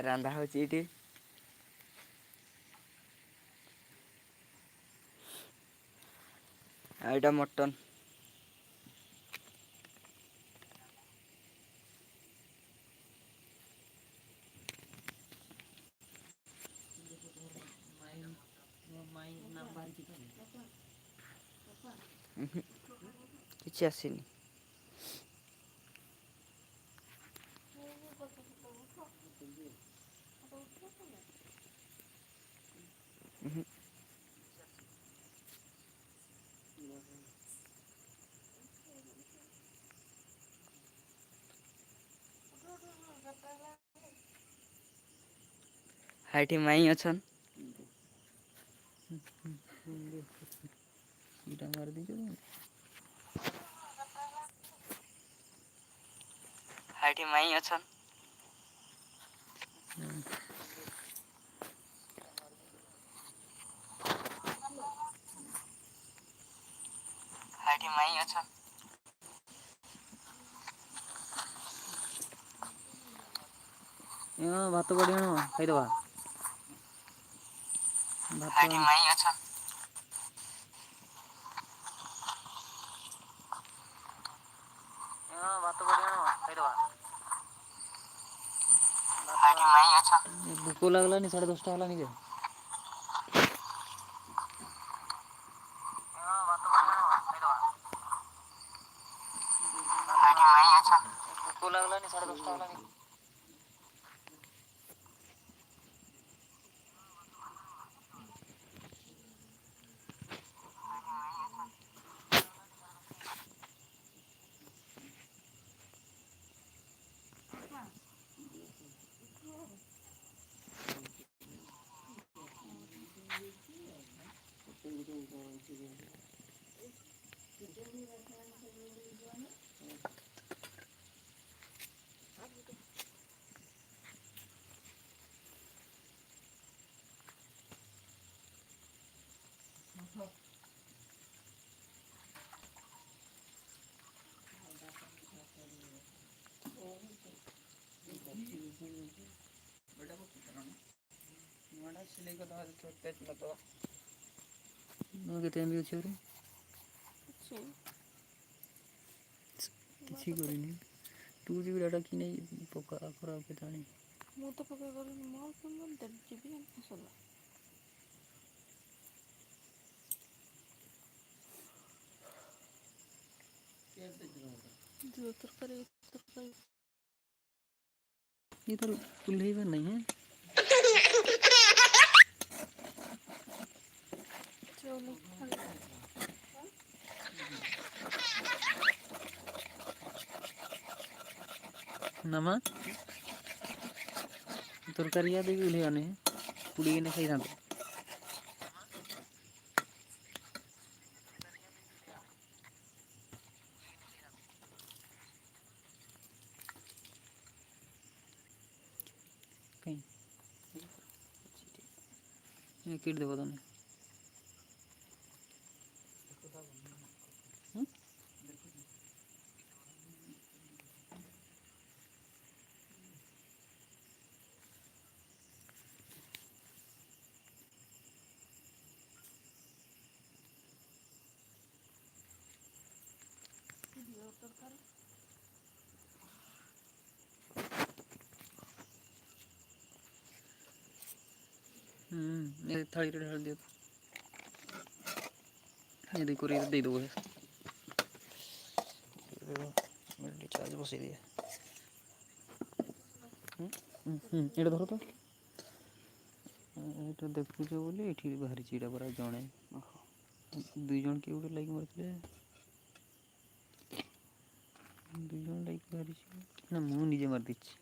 ରାନ୍ଧା ହେଉଛି ଏଇଠି। ଆଉ ଏଇଟା ମଟନ୍। କିଛି ଆସିନି। ଏଠି ମାଇଁ ଅଛନ୍। ଏଠି ମାଇଁ ଅଛନ୍। ଏଠି ମାଇଁ ଅଛନ୍। ଭାତ ବାଢ଼ି ଆଣ ଖାଇଦବା। ଏଠି ମାଇଁ ଅଛନ୍। ଭାତ ବାଢ଼ି ଆଣ ଖାଇଦବା। ଏଠି ମାଇଁ ଅଛନ୍। ଭୋକ ଲାଗିଲାନି 10:30 ହେଲାନି ଯେ। ଭାତ ବାଢ଼ି ଆଣ ଖାଇଦବା। ଏଠି ମାଇଁ ଅଛନ୍। ଭୋକ ଲାଗିଲାନି 10:30 ହେଲାନି। କେତେ ଏମ୍ ବି ଅଛି ଆହୁରି? କିଛି କରିନି। ତୁ ଯିବି ଡାଟା କି ନେଇ ପକା ଖରାପ କେଜାଣି। ମୁଁ ତ ପକେଇ ଗଲିଣି ମୋର କେମିତି ଯିବି ସରିଲା। ଯୋଉ ତରକାରୀ ये तो खुलेगा नहीं है। ଚାଉଳ नमक ତରକାରୀ ଦେଇକି ଓହ୍ଲେଇବାନି ପୁଡ଼ିକିନା ଖାଇଥାନ୍ତୁ। କିଟ୍ ଦେବ ତମେ। ତରକାରୀ ଏ ଥାଳିରେ ଢାଳି ଦିଅ। ଏଦି କରି ଦେଇଦେବ। ଚାର୍ଜ ବସେଇ ଦିଏ। ଏଇଟା ଧର ତ। ଏଇଟା ଦେଖୁଛ ବୋଲି ଏଇଠି ବାହାରିଛି ଏଇଟା ପରା ଜଣେ। ଦୁଇ ଜଣ କିଏ ଗୋଟେ ଲାଇକ୍ ମାରୁଥିଲେ। 2 ଜଣ ଲାଇକ୍ ମାରିଛି ନା ମୁଁ ନିଜେ ମାରିଦେଇଛି।